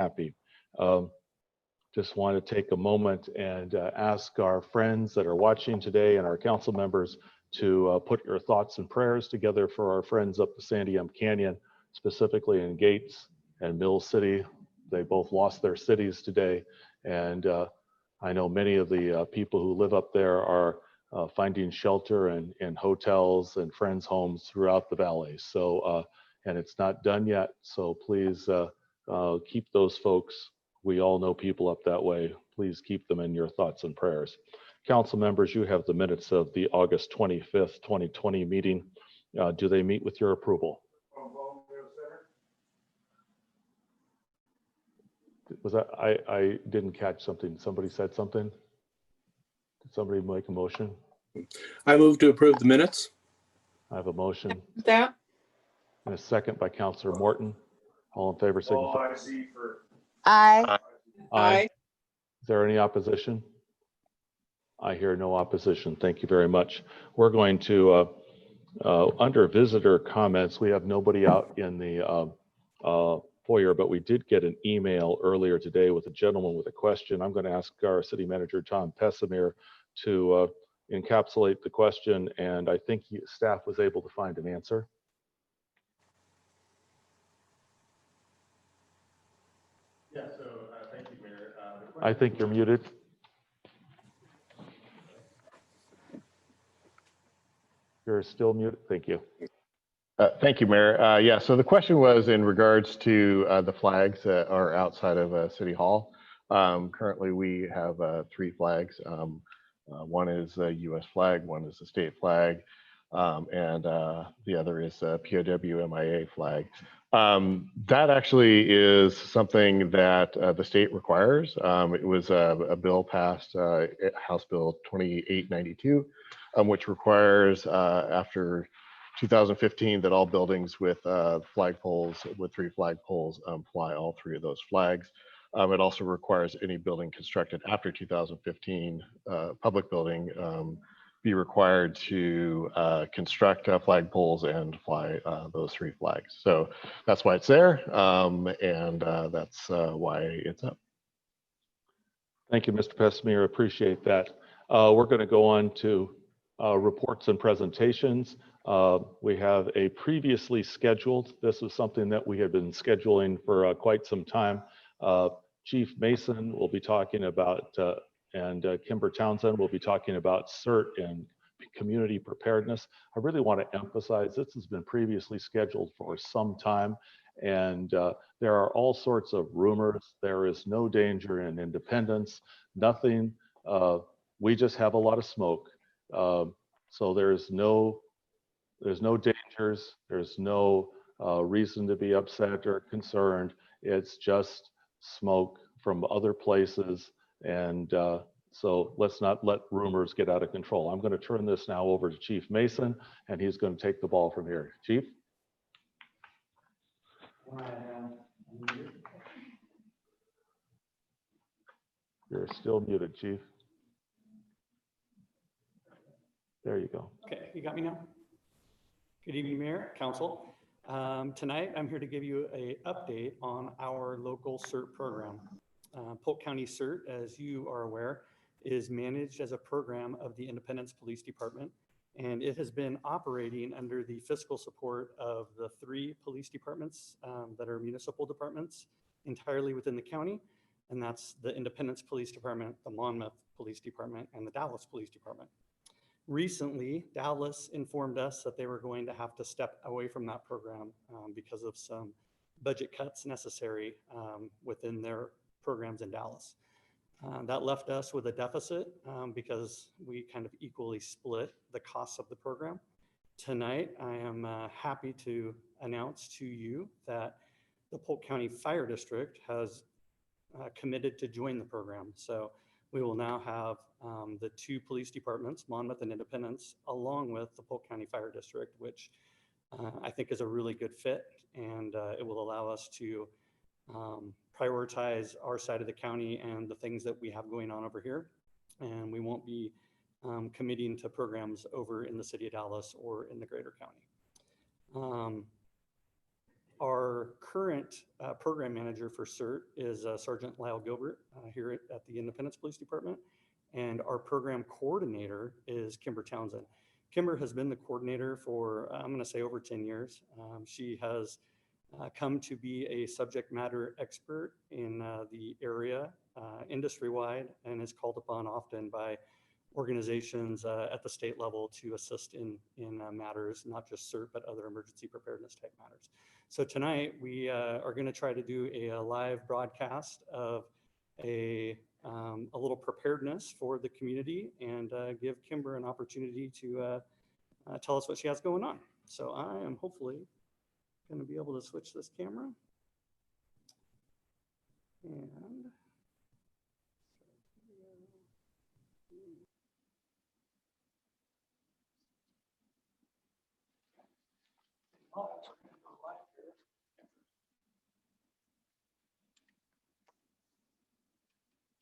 happy. Just want to take a moment and ask our friends that are watching today and our council members to put your thoughts and prayers together for our friends up the Sandium Canyon, specifically in Gates and Mill City. They both lost their cities today. And I know many of the people who live up there are finding shelter in hotels and friends' homes throughout the valley. So, and it's not done yet. So please keep those folks. We all know people up that way. Please keep them in your thoughts and prayers. Council members, you have the minutes of the August 25th, 2020 meeting. Do they meet with your approval? Was that, I didn't catch something. Somebody said something? Did somebody make a motion? I move to approve the minutes. I have a motion. That. And a second by Councilor Morton. All in favor, signify. Aye. Aye. Is there any opposition? I hear no opposition. Thank you very much. We're going to, under visitor comments, we have nobody out in the foyer, but we did get an email earlier today with a gentleman with a question. I'm going to ask our city manager, Tom Pessimir, to encapsulate the question, and I think staff was able to find an answer. Yeah, so thank you, Mayor. I think you're muted. You're still muted. Thank you. Thank you, Mayor. Yeah, so the question was in regards to the flags that are outside of City Hall. Currently, we have 3 flags. One is a U.S. flag, one is a state flag, and the other is a POW MIA flag. That actually is something that the state requires. It was a bill passed, House Bill 2892, which requires after 2015 that all buildings with flagpoles, with 3 flagpoles, fly all 3 of those flags. It also requires any building constructed after 2015, public building, be required to construct flagpoles and fly those 3 flags. So that's why it's there, and that's why it's up. Thank you, Mr. Pessimir. Appreciate that. We're going to go on to reports and presentations. We have a previously scheduled, this is something that we have been scheduling for quite some time. Chief Mason will be talking about, and Kimber Townsend will be talking about CERT and community preparedness. I really want to emphasize this has been previously scheduled for some time, and there are all sorts of rumors. There is no danger in Independence, nothing. We just have a lot of smoke. So there's no dangers. There's no reason to be upset or concerned. It's just smoke from other places. And so let's not let rumors get out of control. I'm going to turn this now over to Chief Mason, and he's going to take the ball from here. Chief? You're still muted, Chief. There you go. Okay, you got me now? Good evening, Mayor, Council. Tonight, I'm here to give you an update on our local CERT program. Polk County CERT, as you are aware, is managed as a program of the Independence Police Department, and it has been operating under the fiscal support of the 3 police departments that are municipal departments entirely within the county, and that's the Independence Police Department, the Monmouth Police Department, and the Dallas Police Department. Recently, Dallas informed us that they were going to have to step away from that program because of some budget cuts necessary within their programs in Dallas. That left us with a deficit because we kind of equally split the costs of the program. Tonight, I am happy to announce to you that the Polk County Fire District has committed to join the program. So we will now have the 2 police departments, Monmouth and Independence, along with the Polk County Fire District, which I think is a really good fit, and it will allow us to prioritize our side of the county and the things that we have going on over here. And we won't be committing to programs over in the city of Dallas or in the greater county. Our current program manager for CERT is Sergeant Lyle Gilbert here at the Independence Police Department. And our program coordinator is Kimber Townsend. Kimber has been the coordinator for, I'm going to say, over 10 years. She has come to be a subject matter expert in the area industry-wide, and is called upon often by organizations at the state level to assist in matters, not just CERT, but other emergency preparedness type matters. So tonight we are going to try to do a live broadcast of a little preparedness for the community, and give Kimber an opportunity to tell us what she has going on. So I am hopefully going to be able to switch this camera. And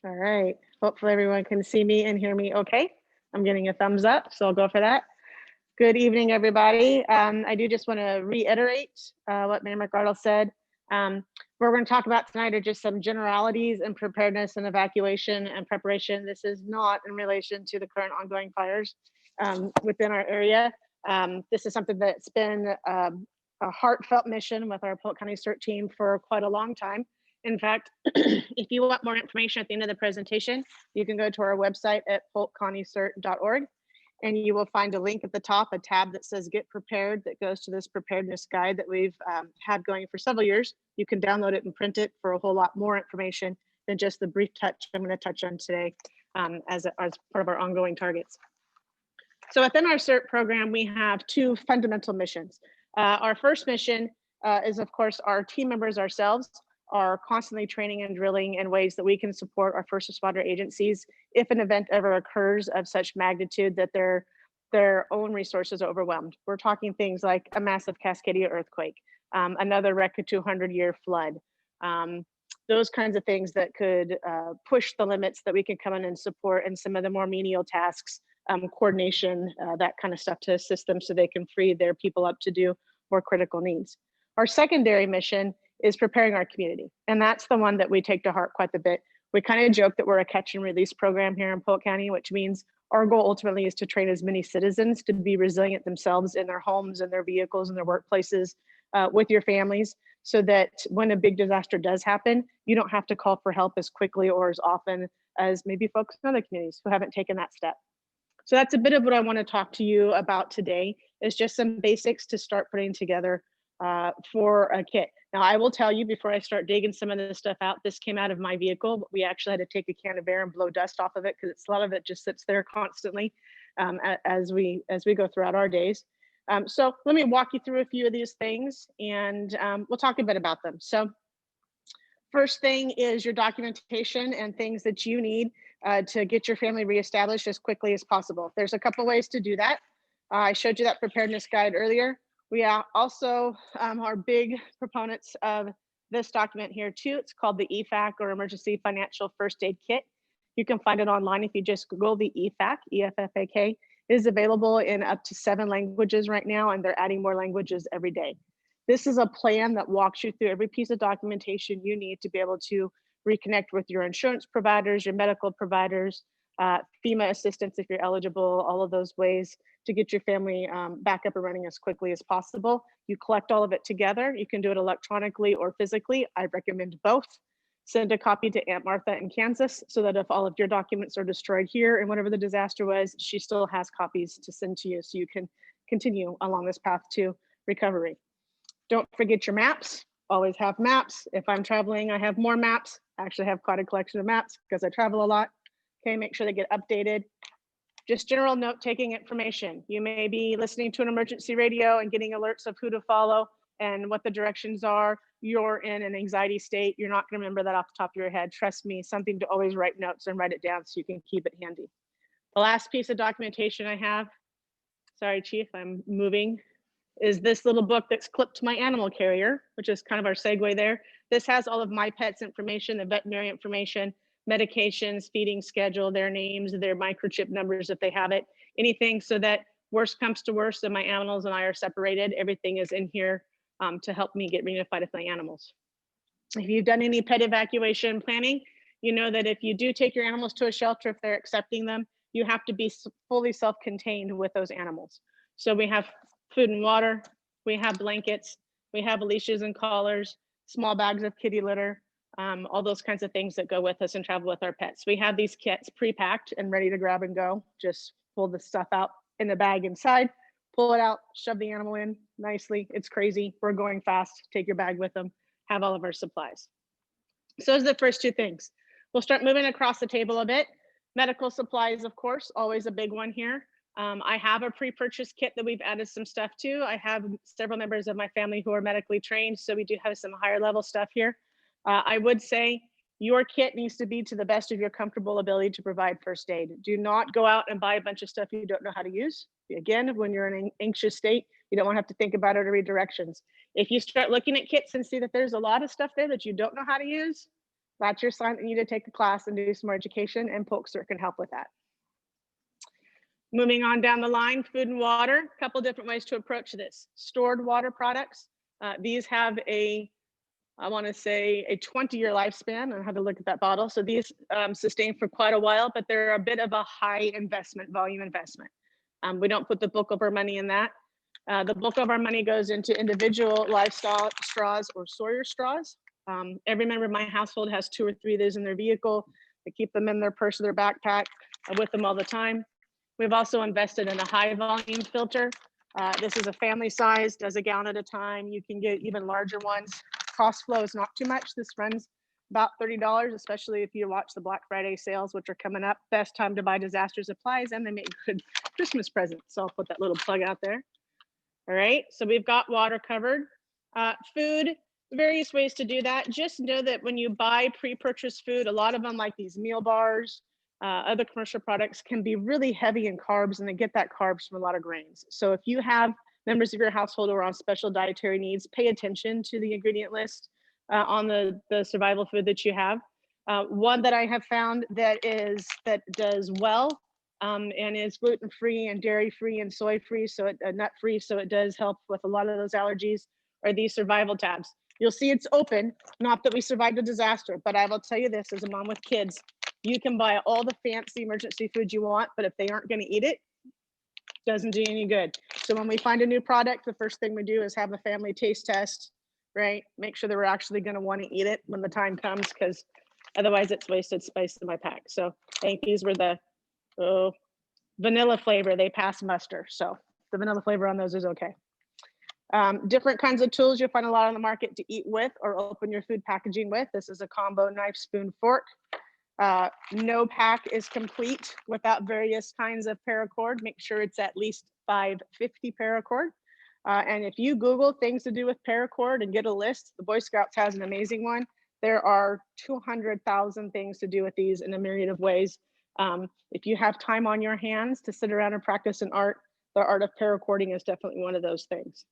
All right. Hopefully everyone can see me and hear me okay. I'm getting a thumbs up, so I'll go for that. Good evening, everybody. I do just want to reiterate what Mayor McArdle said. What we're going to talk about tonight are just some generalities in preparedness and evacuation and preparation. This is not in relation to the current ongoing fires within our area. This is something that's been a heartfelt mission with our Polk County CERT team for quite a long time. In fact, if you want more information at the end of the presentation, you can go to our website at polkcountyscert.org, and you will find a link at the top, a tab that says Get Prepared, that goes to this preparedness guide that we've had going for several years. You can download it and print it for a whole lot more information than just the brief touch I'm going to touch on today as part of our ongoing targets. So within our CERT program, we have two fundamental missions. Our first mission is, of course, our team members ourselves are constantly training and drilling in ways that we can support our first responder agencies if an event ever occurs of such magnitude that their own resources are overwhelmed. We're talking things like a massive Cascadia earthquake, another RECA 200-year flood, those kinds of things that could push the limits that we can come in and support, and some of the more menial tasks, coordination, that kind of stuff, to assist them so they can free their people up to do more critical needs. Our secondary mission is preparing our community. And that's the one that we take to heart quite a bit. We kind of joke that we're a catch and release program here in Polk County, which means our goal ultimately is to train as many citizens to be resilient themselves in their homes and their vehicles and their workplaces with your families, so that when a big disaster does happen, you don't have to call for help as quickly or as often as maybe folks in other communities who haven't taken that step. So that's a bit of what I want to talk to you about today, is just some basics to start putting together for a kit. Now, I will tell you before I start digging some of this stuff out, this came out of my vehicle, but we actually had to take a can of air and blow dust off of it, because a lot of it just sits there constantly as we go throughout our days. So let me walk you through a few of these things, and we'll talk a bit about them. So first thing is your documentation and things that you need to get your family reestablished as quickly as possible. There's a couple ways to do that. I showed you that preparedness guide earlier. We also are big proponents of this document here too. It's called the EFAC, or Emergency Financial First Aid Kit. You can find it online if you just Google the EFAC, EFFAK. It is available in up to 7 languages right now, and they're adding more languages every day. This is a plan that walks you through every piece of documentation you need to be able to reconnect with your insurance providers, your medical providers, FEMA assistance if you're eligible, all of those ways to get your family back up and running as quickly as possible. You collect all of it together. You can do it electronically or physically. I recommend both. Send a copy to Aunt Martha in Kansas, so that if all of your documents are destroyed here and whatever the disaster was, she still has copies to send to you, so you can continue along this path to recovery. Don't forget your maps. Always have maps. If I'm traveling, I have more maps. I actually have quite a collection of maps because I travel a lot. Okay, make sure they get updated. Just general note-taking information. You may be listening to an emergency radio and getting alerts of who to follow and what the directions are. You're in an anxiety state. You're not going to remember that off the top of your head. Trust me, something to always write notes and write it down so you can keep it handy. The last piece of documentation I have, sorry, Chief, I'm moving, is this little book that's clipped to my animal carrier, which is kind of our segue there. This has all of my pets' information, the veterinary information, medications, feeding schedule, their names, their microchip numbers if they have it, anything so that worst comes to worst and my animals and I are separated, everything is in here to help me get reunified with my animals. If you've done any pet evacuation planning, you know that if you do take your animals to a shelter, if they're accepting them, you have to be fully self-contained with those animals. So we have food and water, we have blankets, we have leashes and collars, small bags of kitty litter, all those kinds of things that go with us and travel with our pets. We have these kits pre-packed and ready to grab and go. Just pull the stuff out in the bag inside, pull it out, shove the animal in nicely. It's crazy. We're going fast. Take your bag with them. Have all of our supplies. So those are the first two things. We'll start moving across the table a bit. Medical supplies, of course, always a big one here. I have a pre-purchase kit that we've added some stuff to. I have several members of my family who are medically trained, so we do have some higher level stuff here. I would say your kit needs to be to the best of your comfortable ability to provide first aid. Do not go out and buy a bunch of stuff you don't know how to use. Again, when you're in an anxious state, you don't want to have to think about it or read directions. If you start looking at kits and see that there's a lot of stuff there that you don't know how to use, that's your sign that you need to take a class and do some more education, and PolkCert can help with that. Moving on down the line, food and water, a couple different ways to approach this. Stored water products. These have I want to say a 20-year lifespan. I had to look at that bottle. So these sustain for quite a while, but they're a bit of a high investment, volume investment. We don't put the bulk of our money in that. The bulk of our money goes into individual livestock straws or Sawyer straws. Every member of my household has 2 or 3 of those in their vehicle. They keep them in their purse or their backpack with them all the time. We've also invested in a high volume filter. This is a family size, does a gallon at a time. You can get even larger ones. Cost flow is not too much. This runs about $30, especially if you watch the Black Friday sales, which are coming up. Best time to buy disaster supplies, and they make good Christmas presents. So I'll put that little plug out there. All right, so we've got water covered. Food, various ways to do that. Just know that when you buy pre-purchased food, a lot of them, like these meal bars, other commercial products, can be really heavy in carbs, and they get that carbs from a lot of grains. So if you have members of your household who are on special dietary needs, pay attention to the ingredient list on the survival food that you have. One that I have found that does well and is gluten-free and dairy-free and soy-free, so nut-free, so it does help with a lot of those allergies, are these survival tabs. You'll see it's open, not that we survived a disaster, but I will tell you this, as a mom with kids, you can buy all the fancy emergency food you want, but if they aren't going to eat it, doesn't do any good. So when we find a new product, the first thing we do is have a family taste test, right? Make sure that we're actually going to want to eat it when the time comes, because otherwise it's wasted space in my pack. So I think these were the vanilla flavor. They pass muster. So the vanilla flavor on those is okay. Different kinds of tools you'll find a lot on the market to eat with or open your food packaging with. This is a combo knife, spoon, fork. No pack is complete without various kinds of paracord. Make sure it's at least 550 paracord. And if you Google things to do with paracord and get a list, the Boy Scouts has an amazing one. There are 200,000 things to do with these in a myriad of ways. If you have time on your hands to sit around and practice an art, the art of paracording is definitely one of those things.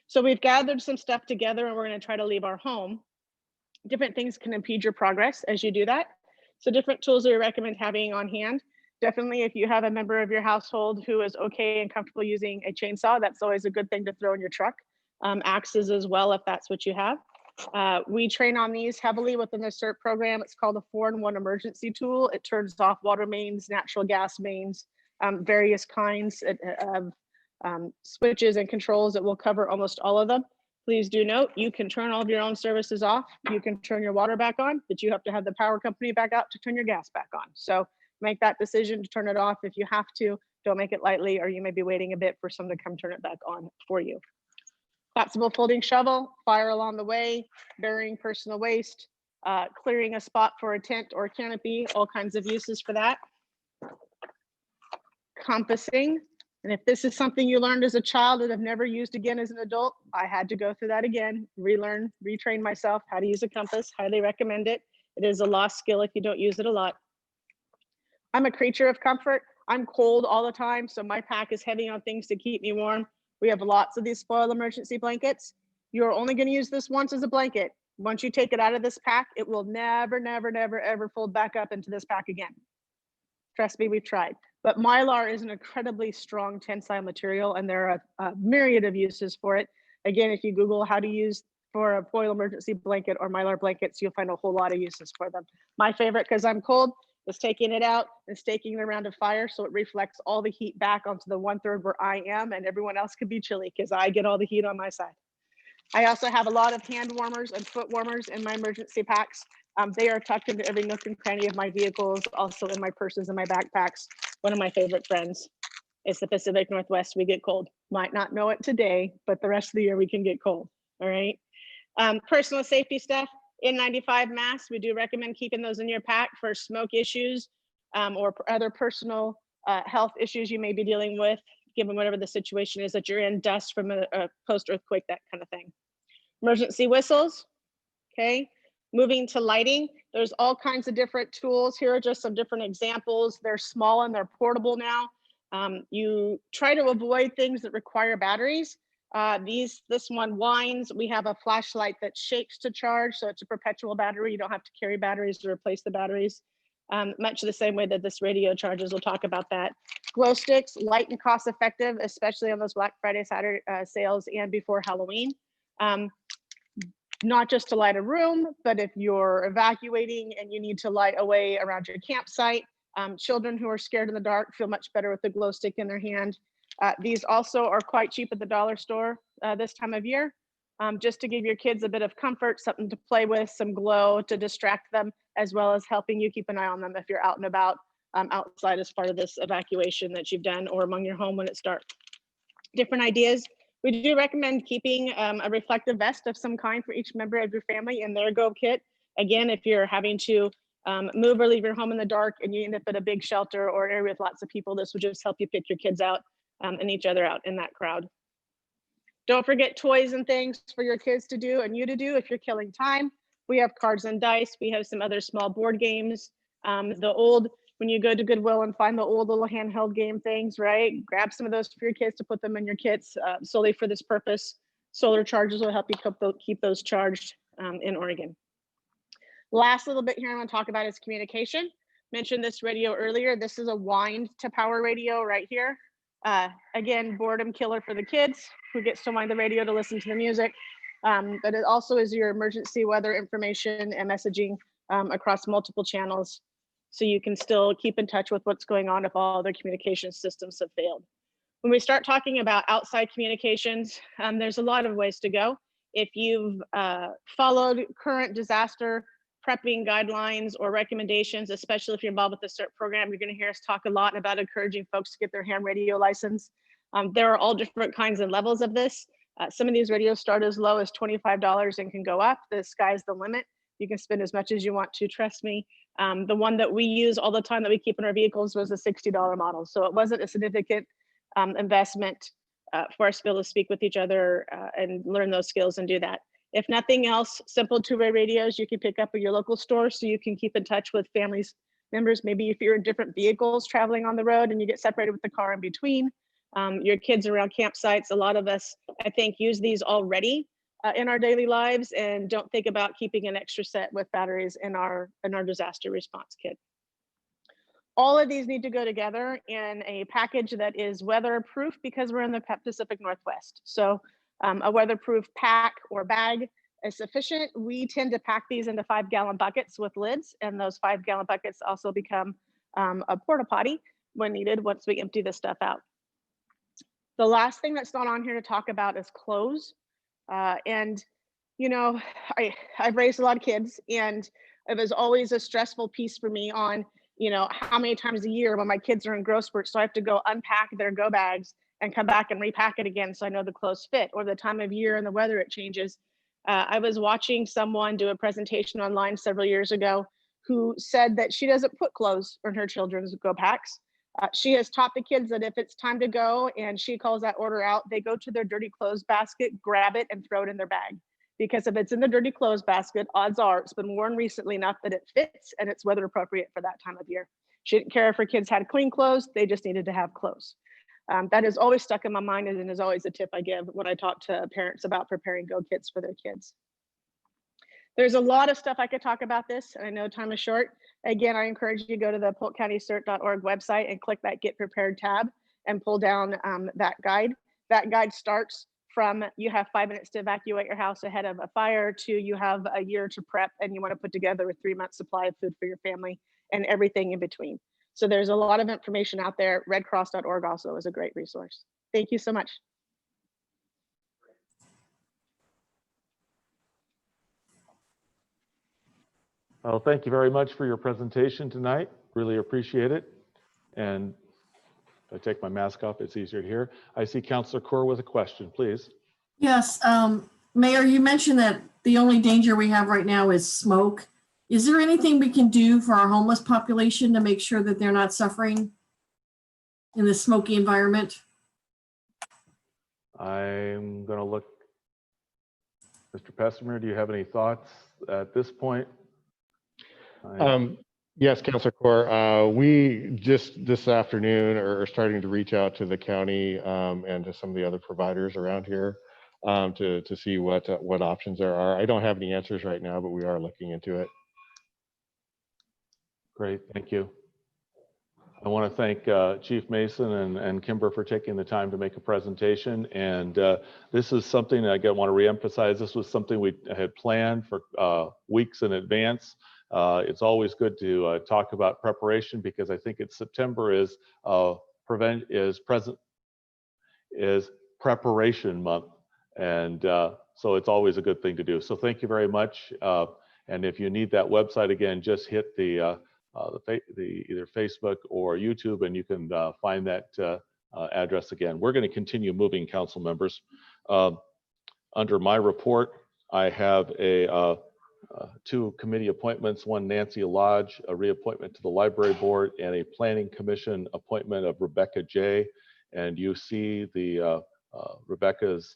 So we've gathered some stuff together and we're going to try to leave our home. Different things can impede your progress as you do that. So different tools that we recommend having on hand. Definitely, if you have a member of your household who is okay and comfortable using a chainsaw, that's always a good thing to throw in your truck. Axes as well, if that's what you have. We train on these heavily within the CERT program. It's called a 4-in-1 emergency tool. It turns off water mains, natural gas mains, various kinds of switches and controls that will cover almost all of them. Please do note, you can turn all of your own services off. You can turn your water back on, but you have to have the power company back out to turn your gas back on. So make that decision to turn it off if you have to. Don't make it lightly, or you may be waiting a bit for someone to come turn it back on for you. Collapsible folding shovel, fire along the way, burying personal waste, clearing a spot for a tent or canopy, all kinds of uses for that. Compassing. And if this is something you learned as a child and have never used again as an adult, I had to go through that again, relearn, retrain myself how to use a compass. Highly recommend it. It is a lost skill if you don't use it a lot. I'm a creature of comfort. I'm cold all the time, so my pack is heavy on things to keep me warm. We have lots of these spoil emergency blankets. You're only going to use this once as a blanket. Once you take it out of this pack, it will never, never, never, ever fold back up into this pack again. Trust me, we've tried. But Mylar is an incredibly strong tensile material, and there are a myriad of uses for it. Again, if you Google how to use for a foil emergency blanket or Mylar blankets, you'll find a whole lot of uses for them. My favorite, because I'm cold, is taking it out and staking it around a fire so it reflects all the heat back onto the 1/3 where I am, and everyone else could be chilly because I get all the heat on my side. I also have a lot of hand warmers and foot warmers in my emergency packs. They are tucked into every nook and cranny of my vehicles, also in my purses and my backpacks. One of my favorite friends is the Pacific Northwest. We get cold. Might not know it today, but the rest of the year we can get cold. All right. Personal safety stuff, N95 masks. We do recommend keeping those in your pack for smoke issues or other personal health issues you may be dealing with, given whatever the situation is that you're in, dust from a post-earthquake, that kind of thing. Emergency whistles, okay? Moving to lighting, there's all kinds of different tools. Here are just some different examples. They're small and they're portable now. You try to avoid things that require batteries. This one winds. We have a flashlight that shakes to charge, so it's a perpetual battery. You don't have to carry batteries to replace the batteries. Much the same way that this radio charges. We'll talk about that. Glow sticks, light and cost effective, especially on those Black Friday, Saturday sales and before Halloween. Not just to light a room, but if you're evacuating and you need to light a way around your campsite. Children who are scared in the dark feel much better with the glow stick in their hand. These also are quite cheap at the dollar store this time of year, just to give your kids a bit of comfort, something to play with, some glow to distract them, as well as helping you keep an eye on them if you're out and about outside as part of this evacuation that you've done or among your home when it's dark. Different ideas. We do recommend keeping a reflective vest of some kind for each member of your family in their Go kit. Again, if you're having to move or leave your home in the dark and you end up at a big shelter or area with lots of people, this will just help you pick your kids out and each other out in that crowd. Don't forget toys and things for your kids to do and you to do if you're killing time. We have cards and dice. We have some other small board games. When you go to Goodwill and find the old little handheld game things, right? Grab some of those for your kids to put them in your kits solely for this purpose. Solar chargers will help you keep those charged in Oregon. Last little bit here I want to talk about is communication. Mentioned this radio earlier. This is a wind to power radio right here. Again, boredom killer for the kids who gets to wind the radio to listen to the music. But it also is your emergency weather information and messaging across multiple channels. So you can still keep in touch with what's going on if all other communication systems have failed. When we start talking about outside communications, there's a lot of ways to go. If you've followed current disaster prepping guidelines or recommendations, especially if you're involved with the CERT program, you're going to hear us talk a lot about encouraging folks to get their ham radio license. There are all different kinds and levels of this. Some of these radios start as low as $25 and can go up. The sky's the limit. You can spend as much as you want to, trust me. The one that we use all the time that we keep in our vehicles was a $60 model. So it wasn't a significant investment for us to be able to speak with each other and learn those skills and do that. If nothing else, simple two-way radios you can pick up at your local store so you can keep in touch with families members. Maybe if you're in different vehicles traveling on the road and you get separated with the car in between, your kids around campsites. A lot of us, I think, use these already in our daily lives and don't think about keeping an extra set with batteries in our disaster response kit. All of these need to go together in a package that is weatherproof because we're in the Pacific Northwest. So a weatherproof pack or bag is sufficient. We tend to pack these into 5-gallon buckets with lids, and those 5-gallon buckets also become a porta potty when needed once we empty this stuff out. The last thing that's not on here to talk about is clothes. And, you know, I've raised a lot of kids, and it was always a stressful piece for me on, you know, how many times a year when my kids are in growth spurts, so I have to go unpack their go bags and come back and repack it again so I know the clothes fit, or the time of year and the weather it changes. I was watching someone do a presentation online several years ago who said that she doesn't put clothes in her children's go packs. She has taught the kids that if it's time to go and she calls that order out, they go to their dirty clothes basket, grab it, and throw it in their bag. Because if it's in the dirty clothes basket, odds are it's been worn recently enough that it fits and it's weather appropriate for that time of year. She didn't care if her kids had clean clothes, they just needed to have clothes. That has always stuck in my mind and is always a tip I give when I talk to parents about preparing go kits for their kids. There's a lot of stuff I could talk about this, and I know time is short. Again, I encourage you to go to the polkcountyscert.org website and click that Get Prepared tab and pull down that guide. That guide starts from you have 5 minutes to evacuate your house ahead of a fire to you have a year to prep and you want to put together a 3-month supply of food for your family and everything in between. So there's a lot of information out there. Redcross.org also is a great resource. Thank you so much. Well, thank you very much for your presentation tonight. Really appreciate it. And if I take my mask off, it's easier to hear. I see Councilor Kaur with a question, please. Yes, Mayor, you mentioned that the only danger we have right now is smoke. Is there anything we can do for our homeless population to make sure that they're not suffering in this smoky environment? I'm going to look. Mr. Pesmer, do you have any thoughts at this point? Yes, Councilor Kaur. We just this afternoon are starting to reach out to the county and to some of the other providers around here to see what options there are. I don't have any answers right now, but we are looking into it. Great, thank you. I want to thank Chief Mason and Kimber for taking the time to make a presentation. And this is something I want to reemphasize. This was something we had planned for weeks in advance. It's always good to talk about preparation because I think September is preparation month, and so it's always a good thing to do. So thank you very much. And if you need that website again, just hit the either Facebook or YouTube, and you can find that address again. We're going to continue moving, council members. Under my report, I have two committee appointments, one Nancy Lodge, a reappointment to the library board, and a planning commission appointment of Rebecca J. And you see the Rebecca's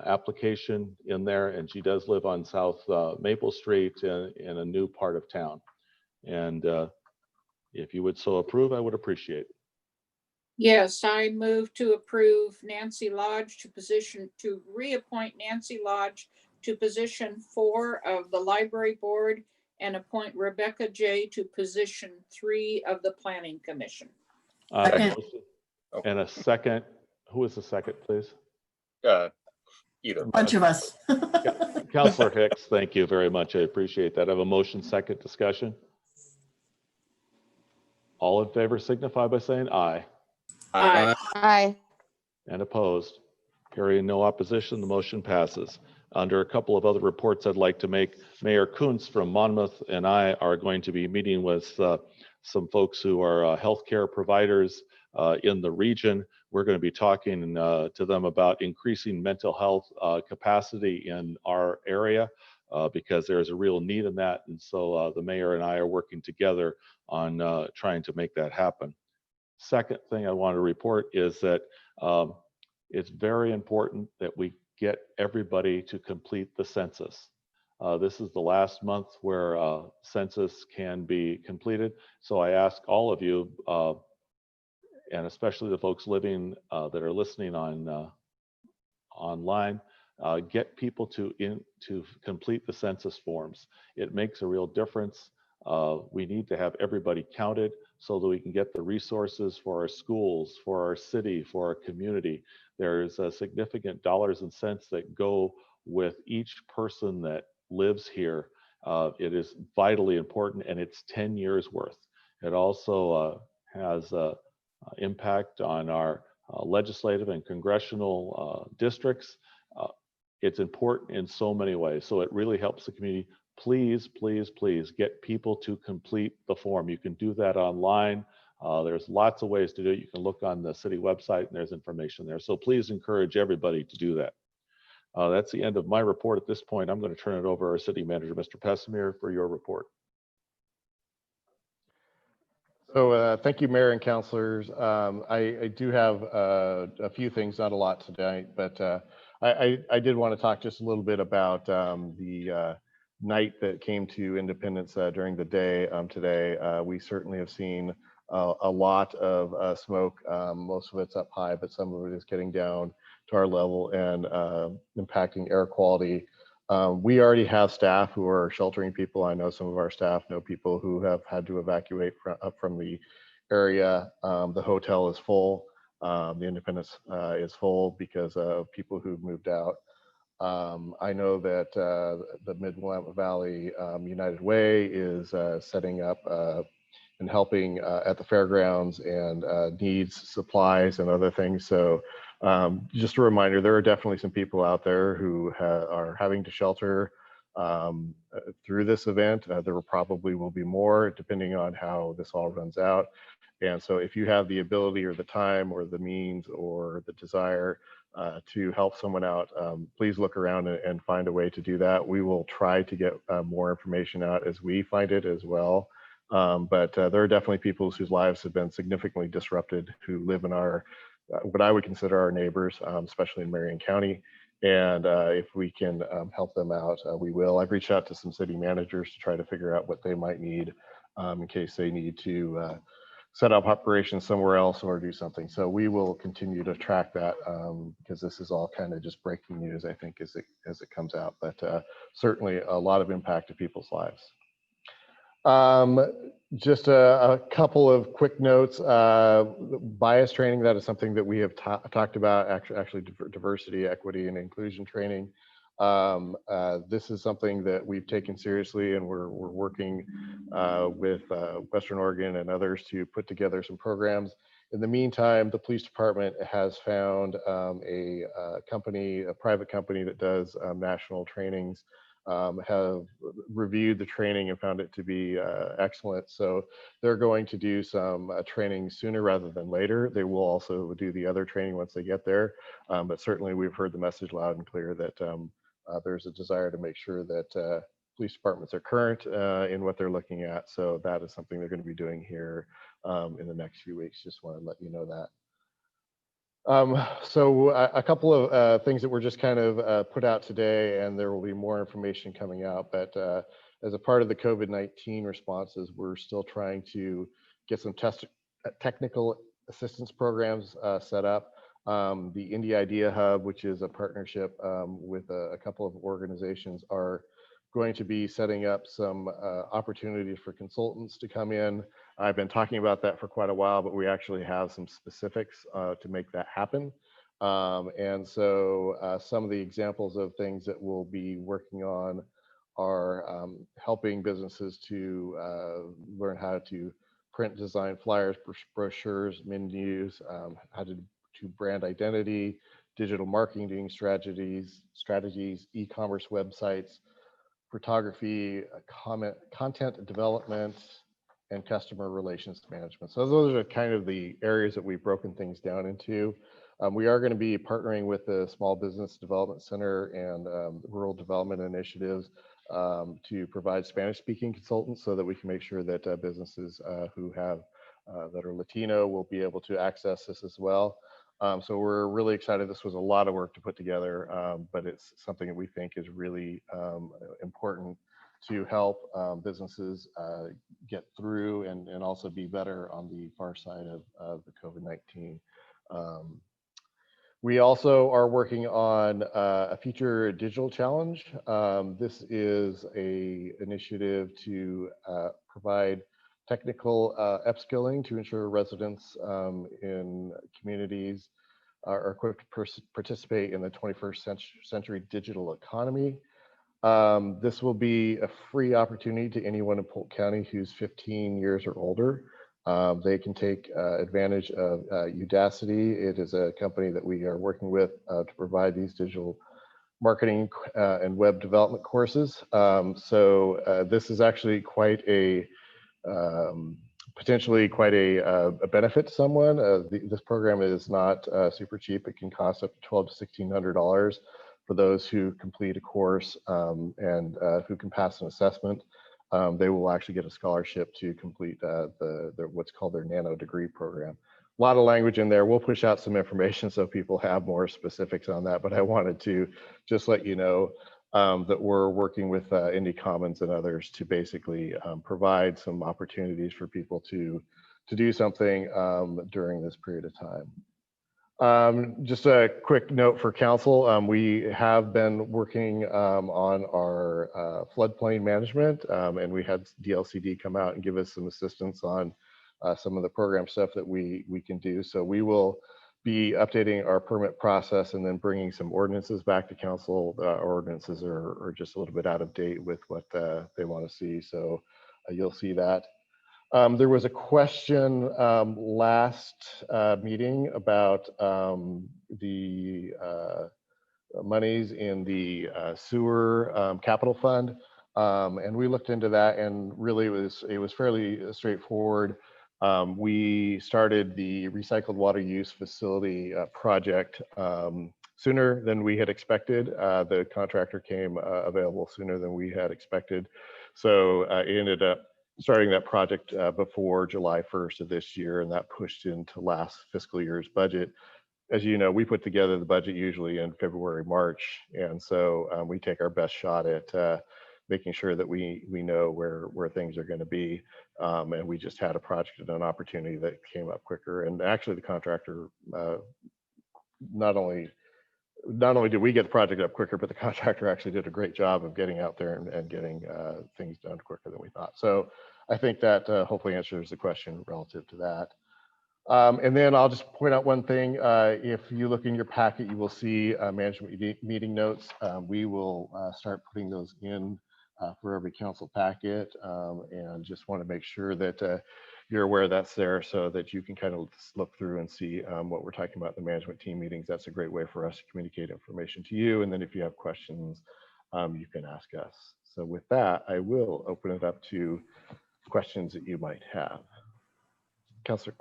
application in there, and she does live on South Maple Street in a new part of town. And if you would so approve, I would appreciate it. Yes, I move to approve Nancy Lodge to reappoint Nancy Lodge to position 4 of the library board and appoint Rebecca J. to position 3 of the planning commission. Second. And a second, who is the second, please? Either. Bunch of us. Councilor Hicks, thank you very much. I appreciate that. I have a motion, second discussion. All in favor signify by saying aye. Aye. Aye. And opposed. Hearing no opposition, the motion passes. Under a couple of other reports I'd like to make, Mayor Kuntz from Monmouth and I are going to be meeting with some folks who are healthcare providers in the region. We're going to be talking to them about increasing mental health capacity in our area because there's a real need in that. And so the mayor and I are working together on trying to make that happen. Second thing I want to report is that it's very important that we get everybody to complete the census. This is the last month where census can be completed. So I ask all of you, and especially the folks living that are listening on online, get people to complete the census forms. It makes a real difference. We need to have everybody counted so that we can get the resources for our schools, for our city, for our community. There's significant dollars and cents that go with each person that lives here. It is vitally important, and it's 10 years worth. It also has impact on our legislative and congressional districts. It's important in so many ways. So it really helps the community. Please, please, please get people to complete the form. You can do that online. There's lots of ways to do it. You can look on the city website and there's information there. So please encourage everybody to do that. That's the end of my report at this point. I'm going to turn it over to our city manager, Mr. Pesmer, for your report. So thank you, Mayor and councilors. I do have a few things, not a lot tonight, but I did want to talk just a little bit about the night that came to Independence during the day today. We certainly have seen a lot of smoke. Most of it's up high, but some of it is getting down to our level and impacting air quality. We already have staff who are sheltering people. I know some of our staff know people who have had to evacuate from the area. The hotel is full. The Independence is full because of people who've moved out. I know that the Mid-Willamette Valley United Way is setting up and helping at the fairgrounds and needs supplies and other things. So just a reminder, there are definitely some people out there who are having to shelter through this event. There probably will be more depending on how this all runs out. And so if you have the ability or the time or the means or the desire to help someone out, please look around and find a way to do that. We will try to get more information out as we find it as well. But there are definitely people whose lives have been significantly disrupted who live in our, what I would consider our neighbors, especially in Marion County. And if we can help them out, we will. I've reached out to some city managers to try to figure out what they might need in case they need to set up operations somewhere else or do something. So we will continue to track that because this is all kind of just breaking news, I think, as it comes out. But certainly a lot of impact to people's lives. Just a couple of quick notes. Bias training, that is something that we have talked about, actually diversity, equity, and inclusion training. This is something that we've taken seriously, and we're working with Western Oregon and others to put together some programs. In the meantime, the police department has found a private company that does national trainings, have reviewed the training and found it to be excellent. So they're going to do some training sooner rather than later. They will also do the other training once they get there. But certainly we've heard the message loud and clear that there's a desire to make sure that police departments are current in what they're looking at. So that is something they're going to be doing here in the next few weeks. Just want to let you know that. So a couple of things that were just kind of put out today, and there will be more information coming out, but as a part of the COVID-19 responses, we're still trying to get some technical assistance programs set up. The Indie Idea Hub, which is a partnership with a couple of organizations, are going to be setting up some opportunities for consultants to come in. I've been talking about that for quite a while, but we actually have some specifics to make that happen. And so some of the examples of things that we'll be working on are helping businesses to learn how to print, design flyers, brochures, menus, how to brand identity, digital marketing strategies, e-commerce websites, photography, content development, and customer relations management. So those are kind of the areas that we've broken things down into. We are going to be partnering with the Small Business Development Center and Rural Development Initiatives to provide Spanish-speaking consultants so that we can make sure that businesses who have that are Latino will be able to access this as well. So we're really excited. This was a lot of work to put together, but it's something that we think is really important to help businesses get through and also be better on the far side of the COVID-19. We also are working on a future digital challenge. This is an initiative to provide technical upskilling to ensure residents in communities are equipped to participate in the 21st century digital economy. This will be a free opportunity to anyone in Polk County who's 15 years or older. They can take advantage of Udacity. It is a company that we are working with to provide these digital marketing and web development courses. So this is actually quite a potentially quite a benefit to someone. This program is not super cheap. It can cost up to $1,200 to $1,600 for those who complete a course and who can pass an assessment. They will actually get a scholarship to complete what's called their nano degree program. A lot of language in there. We'll push out some information so people have more specifics on that, but I wanted to just let you know that we're working with Indie Commons and others to basically provide some opportunities for people to do something during this period of time. Just a quick note for council. We have been working on our floodplain management, and we had DLCD come out and give us some assistance on some of the program stuff that we can do. So we will be updating our permit process and then bringing some ordinances back to council. Ordinances are just a little bit out of date with what they want to see. So you'll see that. There was a question last meeting about the monies in the sewer capital fund. And we looked into that, and really it was fairly straightforward. We started the recycled water use facility project sooner than we had expected. The contractor came available sooner than we had expected. So it ended up starting that project before July 1st of this year, and that pushed into last fiscal year's budget. As you know, we put together the budget usually in February, March, and so we take our best shot at making sure that we know where things are going to be. And we just had a project and an opportunity that came up quicker. And actually, the contractor not only did we get the project up quicker, but the contractor actually did a great job of getting out there and getting things done quicker than we thought. So I think that hopefully answers the question relative to that. And then I'll just point out one thing. If you look in your packet, you will see management meeting notes. We will start putting those in for every council packet, and just want to make sure that you're aware that's there so that you can kind of look through and see what we're talking about in the management team meetings. That's a great way for us to communicate information to you. And then if you have questions, you can ask us. So with that, I will open it up to questions that you might have. Councilor.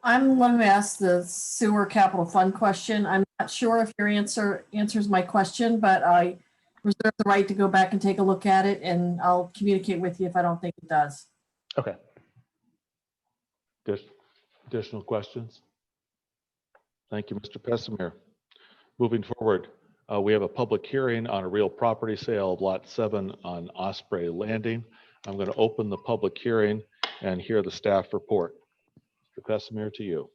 I'm going to ask the sewer capital fund question. I'm not sure if your answers my question, but I reserve the right to go back and take a look at it, and I'll communicate with you if I don't think it does. Okay. Additional questions? Thank you, Mr. Pessimir. Moving forward, we have a public hearing on a real property sale of Lot 7 on Osprey Landing. I'm going to open the public hearing and hear the staff report. Mr. Pessimir, to you.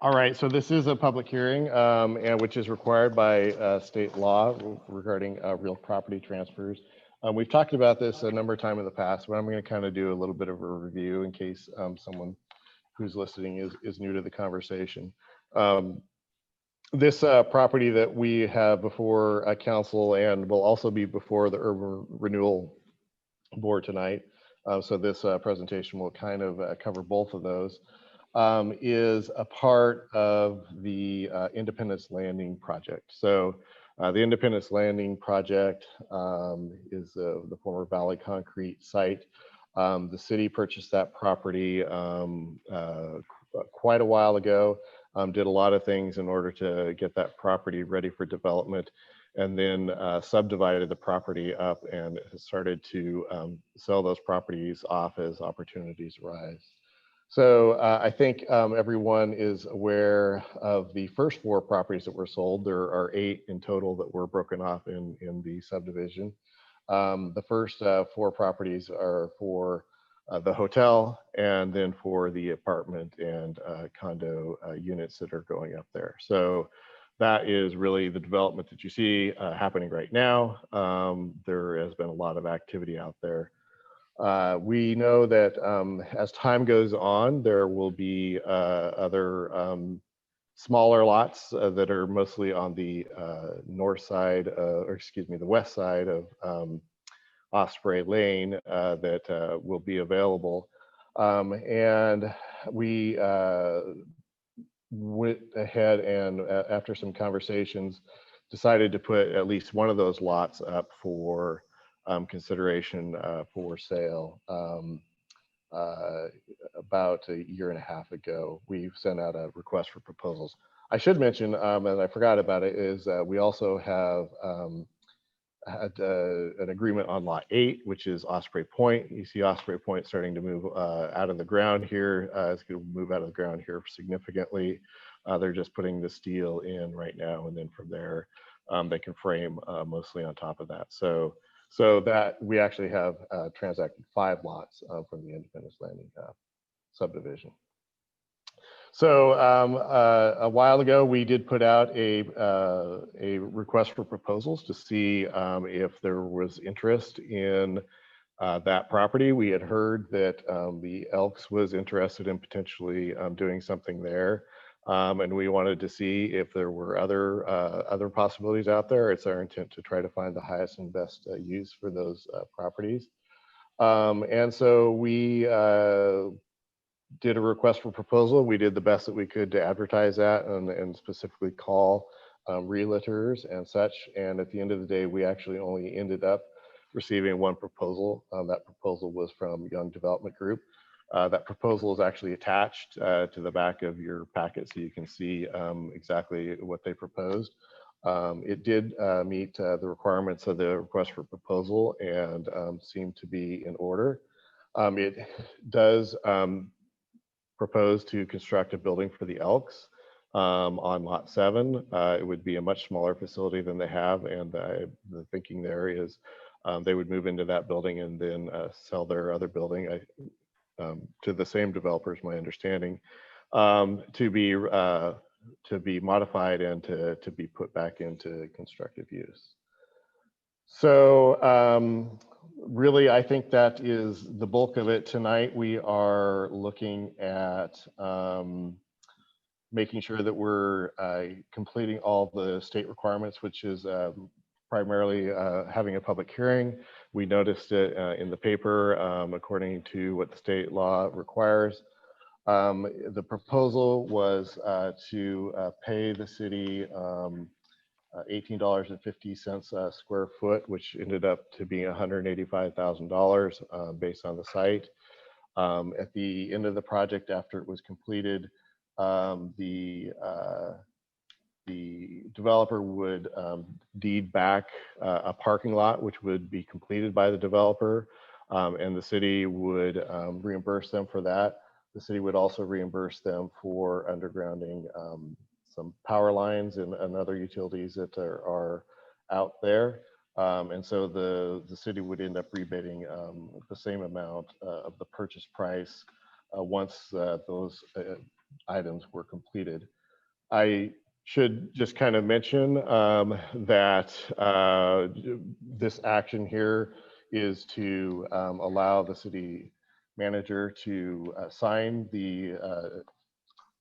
All right, so this is a public hearing, and which is required by state law regarding real property transfers. We've talked about this a number of times in the past, but I'm going to kind of do a little bit of a review in case someone who's listening is new to the conversation. This property that we have before council and will also be before the Urban Renewal Board tonight. So this presentation will kind of cover both of those. Is a part of the Independence Landing project. So the Independence Landing project is the former Valley Concrete site. The city purchased that property quite a while ago, did a lot of things in order to get that property ready for development, and then subdivided the property up and started to sell those properties off as opportunities arise. So I think everyone is aware of the first 4 properties that were sold. There are 8 in total that were broken off in the subdivision. The first 4 properties are for the hotel, and then for the apartment and condo units that are going up there. So that is really the development that you see happening right now. There has been a lot of activity out there. We know that as time goes on, there will be other smaller lots that are mostly on the north side, or excuse me, the west side of Osprey Lane that will be available. And we went ahead and after some conversations, decided to put at least one of those lots up for consideration for sale. About a year and a half ago, we've sent out a request for proposals. I should mention, and I forgot about it, is we also have had an agreement on Lot 8, which is Osprey Point. You see Osprey Point starting to move out of the ground here. It's going to move out of the ground here significantly. They're just putting the steel in right now, and then from there, they can frame mostly on top of that. So that we actually have transacted 5 lots from the Independence Landing subdivision. So a while ago, we did put out a request for proposals to see if there was interest in that property. We had heard that the Elks was interested in potentially doing something there. And we wanted to see if there were other possibilities out there. It's our intent to try to find the highest and best use for those properties. And so we did a request for proposal. We did the best that we could to advertise that and specifically call realtors and such. And at the end of the day, we actually only ended up receiving one proposal. That proposal was from Young Development Group. That proposal is actually attached to the back of your packet, so you can see exactly what they proposed. It did meet the requirements of the request for proposal and seemed to be in order. It does propose to construct a building for the Elks on lot 7. It would be a much smaller facility than they have, and the thinking there is they would move into that building and then sell their other building to the same developers, my understanding, to be modified and to be put back into constructive use. So really, I think that is the bulk of it tonight. We are looking at making sure that we're completing all the state requirements, which is primarily having a public hearing. We noticed it in the paper according to what the state law requires. The proposal was to pay the city $18.50 a square foot, which ended up to be $185,000 based on the site. At the end of the project, after it was completed, the developer would deed back a parking lot, which would be completed by the developer, and the city would reimburse them for that. The city would also reimburse them for undergrounding some power lines and other utilities that are out there. And so the city would end up rebating the same amount of the purchase price once those items were completed. I should just kind of mention that this action here is to allow the city manager to sign the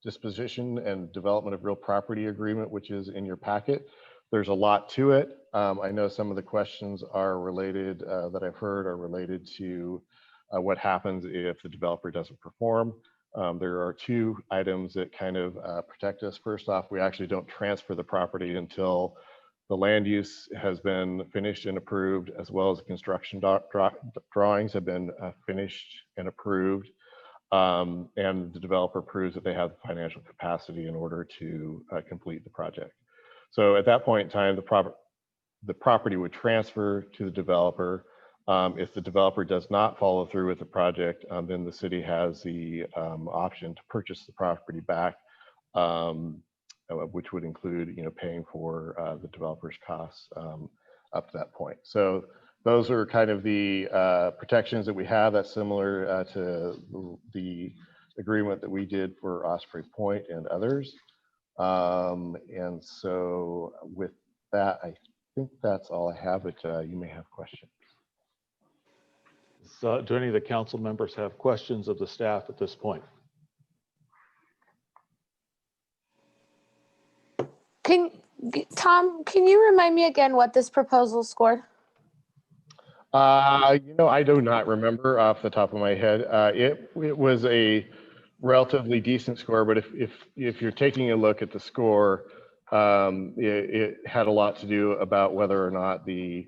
disposition and development of real property agreement, which is in your packet. There's a lot to it. I know some of the questions are related that I've heard are related to what happens if the developer doesn't perform. There are 2 items that kind of protect us. First off, we actually don't transfer the property until the land use has been finished and approved, as well as the construction drawings have been finished and approved. And the developer proves that they have the financial capacity in order to complete the project. So at that point in time, the property would transfer to the developer. If the developer does not follow through with the project, then the city has the option to purchase the property back, which would include, paying for the developer's costs up to that point. So those are kind of the protections that we have. That's similar to the agreement that we did for Osprey Point and others. And so with that, I think that's all I have, but you may have questions. So do any of the council members have questions of the staff at this point? Tom, can you remind me again what this proposal scored? I do not remember off the top of my head. It was a relatively decent score, but if you're taking a look at the score, it had a lot to do about whether or not they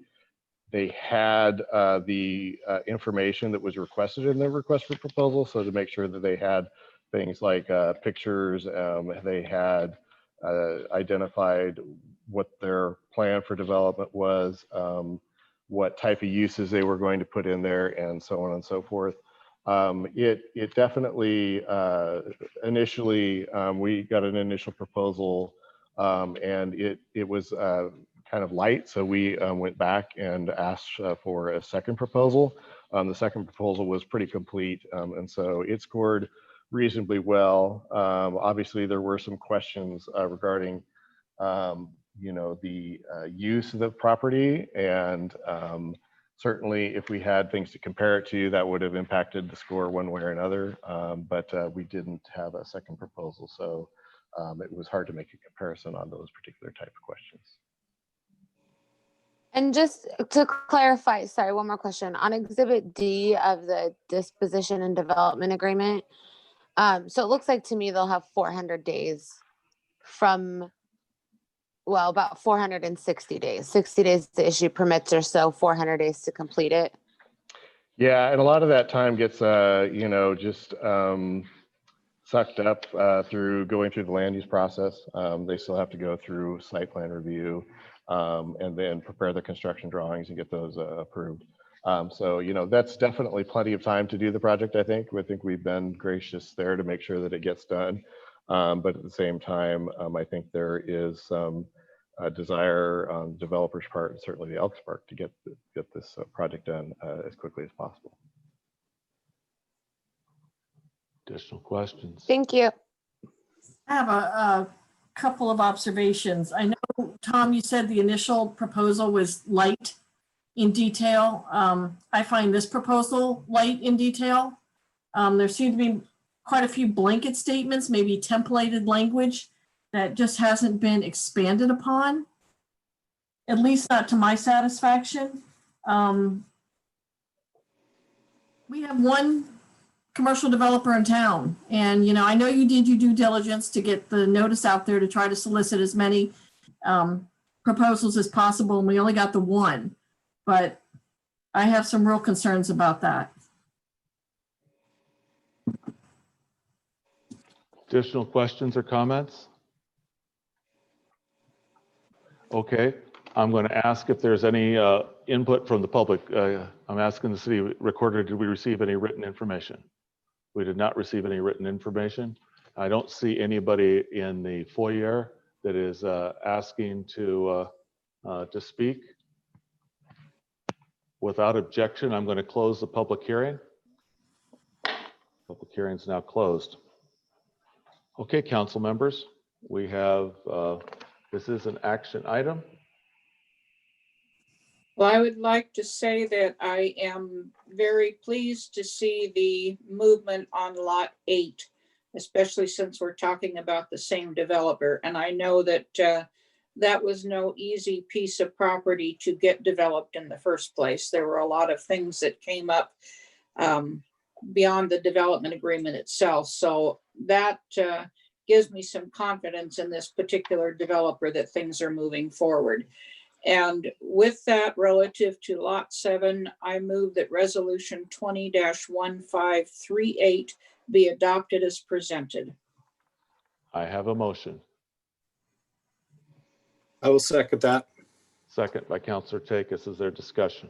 had the information that was requested in the request for proposal. So to make sure that they had things like pictures, they had identified what their plan for development was, what type of uses they were going to put in there, and so on and so forth. It definitely, initially, we got an initial proposal and it was kind of light. So we went back and asked for a second proposal. The second proposal was pretty complete. And so it scored reasonably well. Obviously, there were some questions regarding, the use of the property and Certainly, if we had things to compare it to, that would have impacted the score one way or another. But we didn't have a second proposal, so it was hard to make a comparison on those particular type of questions. And just to clarify, sorry, one more question. On Exhibit D of the disposition and development agreement, so it looks like to me they'll have 400 days from, well, about 460 days, 60 days to issue permits or so, 400 days to complete it. Yeah, and a lot of that time gets, you know, just sucked up through going through the land use process. They still have to go through site plan review and then prepare the construction drawings and get those approved. So, you know, that's definitely plenty of time to do the project, I think. I think we've been gracious there to make sure that it gets done. But at the same time, I think there is some desire on developers' part, and certainly the Elks part, to get this project done as quickly as possible. Additional questions? Thank you. I have a couple of observations. I know, Tom, you said the initial proposal was light in detail. I find this proposal light in detail. There seem to be quite a few blanket statements, maybe templated language that just hasn't been expanded upon, at least not to my satisfaction. We have one commercial developer in town, and you know, I know you did your due diligence to get the notice out there to try to solicit as many proposals as possible, and we only got the one, but I have some real concerns about that. Additional questions or comments? Okay, I'm going to ask if there's any input from the public. I'm asking the city recorder, did we receive any written information? We did not receive any written information. I don't see anybody in the foyer that is asking to speak. Without objection, I'm going to close the public hearing. Public hearing is now closed. Okay, council members, we have, this is an action item. Well, I would like to say that I am very pleased to see the movement on Lot 8, especially since we're talking about the same developer. And I know that that was no easy piece of property to get developed in the first place. There were a lot of things that came up beyond the development agreement itself. So that gives me some confidence in this particular developer that things are moving forward. And with that, relative to Lot 7, I move that Resolution 20-1538 be adopted as presented. I have a motion. I will second that. Second by Councilor Takis. Is there discussion?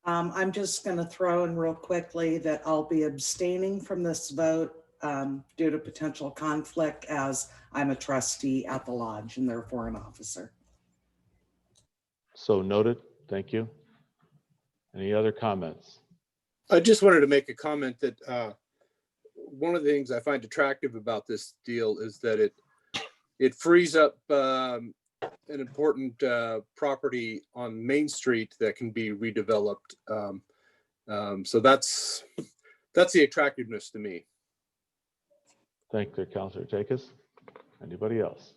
I'm just going to throw in real quickly that I'll be abstaining from this vote due to potential conflict, as I'm a trustee at the lodge and therefore an officer. So noted. Thank you. Any other comments? I just wanted to make a comment that one of the things I find attractive about this deal is that it frees up an important property on Main Street that can be redeveloped. So that's the attractiveness to me. Thank you, Councilor Takis. Anybody else?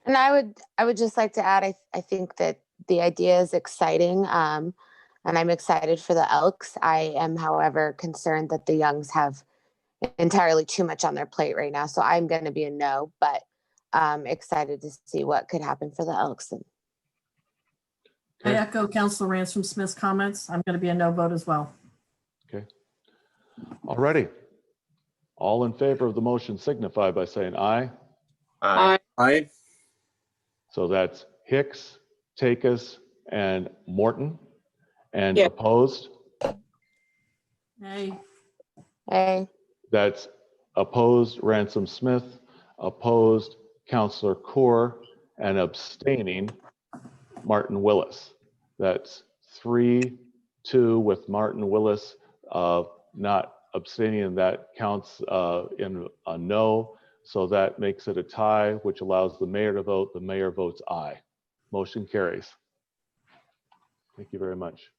And I would just like to add, I think that the idea is exciting, and I'm excited for the Elks. I am, however, concerned that the Youngs have entirely too much on their plate right now. So I'm going to be a no, but excited to see what could happen for the Elks. I echo Councilor Ransom Smith's comments. I'm going to be a no vote as well. Okay. All righty. All in favor of the motion signify by saying aye. Aye. Aye. So that's Hicks, Takis, and Morton. And Yeah. opposed, Hey, Hey, that's opposed Ransom Smith, opposed Councilor Kaur, and abstaining Martin Willis. That's 3-2 with Martin Willis not abstaining, and that counts in a no. So that makes it a tie, which allows the mayor to vote. The mayor votes aye. Motion carries. Thank you very much.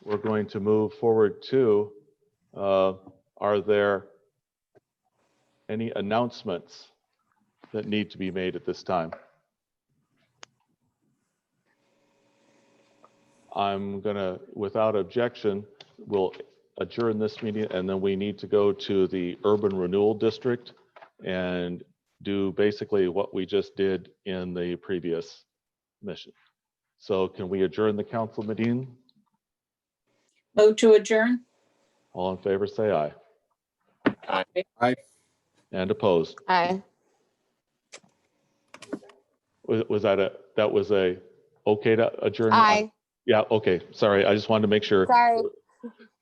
We're going to move forward to, are there any announcements that need to be made at this time? I'm gonna, without objection, we'll adjourn this meeting, and then we need to go to the Urban Renewal District and do basically what we just did in the previous mission. So can we adjourn the council meeting? Move to adjourn. All in favor, say aye. Aye. And opposed? Aye. Was that that was a okay to adjourn? Aye. Yeah, okay, sorry, I just wanted to make sure. Sorry.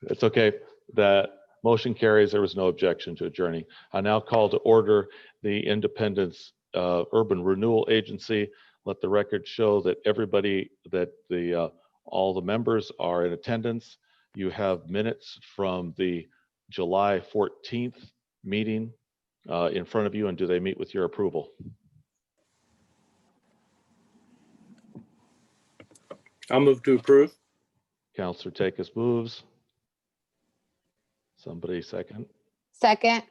It's okay. That motion carries. There was no objection to adjourning. I now call to order the Independence Urban Renewal Agency. Let the record show that everybody, that all the members are in attendance. You have minutes from the July 14th meeting in front of you, and do they meet with your approval? I'll move to approve. Counselor Takis moves. Somebody second. Second.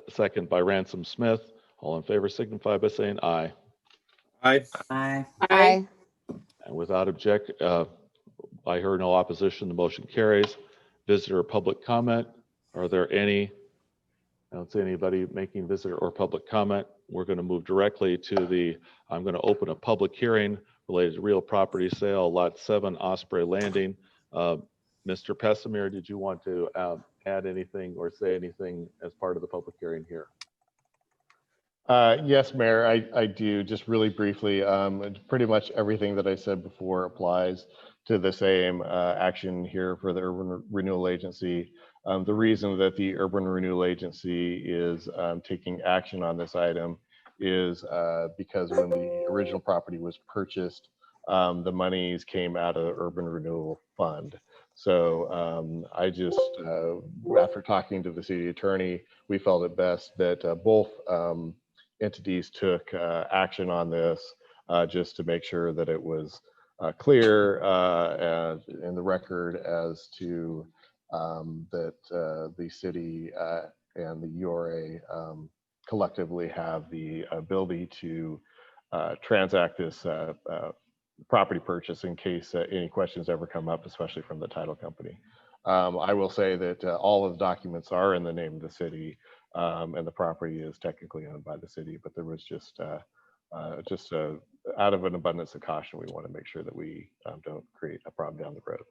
Second by Ransom Smith. All in favor signify by saying aye. Aye. Aye. Aye. And without object, I heard no opposition, the motion carries. Visitor or public comment, are there any? I don't see anybody making visitor or public comment. We're going to move directly to I'm going to open a public hearing related to real property sale, Lot 7, Osprey Landing. Mr. Pessimir, did you want to add anything or say anything as part of the public hearing here? Yes, Mayor, I do. Just really briefly, pretty much everything that I said before applies to the same action here for the Urban Renewal Agency. The reason that the Urban Renewal Agency is taking action on this item is because when the original property was purchased, the monies came out of the Urban Renewal Fund. So I just, after talking to the city attorney, we felt it best that both entities took action on this just to make sure that it was clear in the record as to that the city and the URA collectively have the ability to transact this property purchase in case any questions ever come up, especially from the title company. I will say that all of the documents are in the name of the city, and the property is technically owned by the city, but there was just out of an abundance of caution, we want to make sure that we don't create a problem down the road.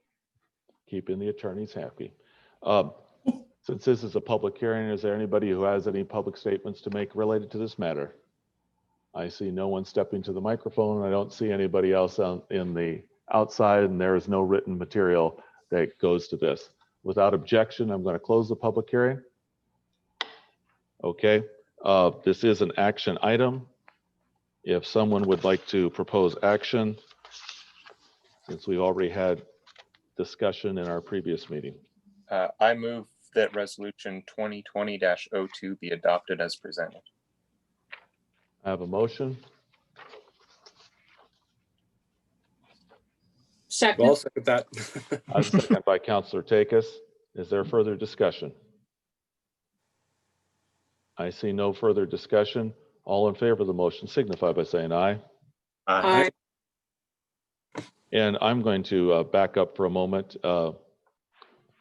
Keeping the attorneys happy. Since this is a public hearing, is there anybody who has any public statements to make related to this matter? I see no one stepping to the microphone. I don't see anybody else in the outside, and there is no written material that goes to this. Without objection, I'm going to close the public hearing. Okay, this is an action item. If someone would like to propose action, since we already had discussion in our previous meeting. I move that resolution 2020-02 be adopted as presented. I have a motion. Second. I'll second that. I have a second by Councilor Takis. Is there further discussion? I see no further discussion. All in favor of the motion signify by saying aye. Aye. And I'm going to back up for a moment.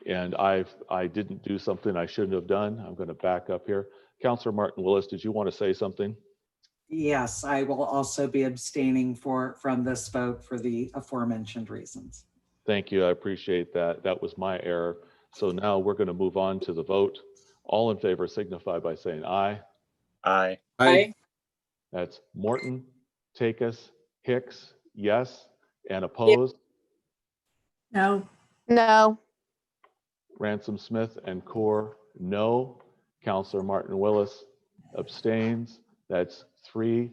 And I didn't do something I shouldn't have done. I'm going to back up here. Councilor Martin Willis, did you want to say something? Yes, I will also be abstaining from this vote for the aforementioned reasons. Thank you. I appreciate that. That was my error. So now we're going to move on to the vote. All in favor signify by saying aye. Aye. Aye. That's Morton, Takis, Hicks, yes, and opposed. No. No. Ransom Smith and Core, no. Councilor Martin Willis abstains. That's 3,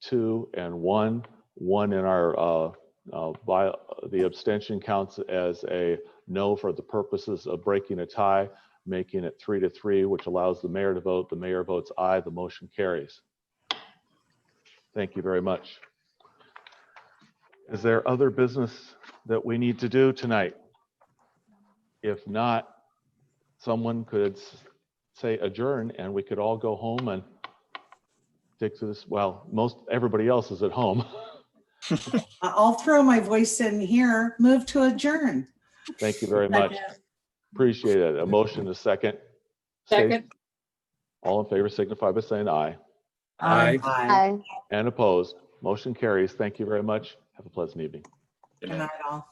2, and 1. 1 in our, the abstention counts as a no for the purposes of breaking a tie, making it 3-3, which allows the mayor to vote. The mayor votes aye, the motion carries. Thank you very much. Is there other business that we need to do tonight? If not, someone could say adjourn and we could all go home and stick to this. Well, everybody else is at home. I'll throw my voice in here. Move to adjourn. Thank you very much. Appreciate it. A motion, a second. Second. All in favor signify by saying aye. Aye. Bye. And opposed. Motion carries. Thank you very much. Have a pleasant evening. Good Good night. night, all.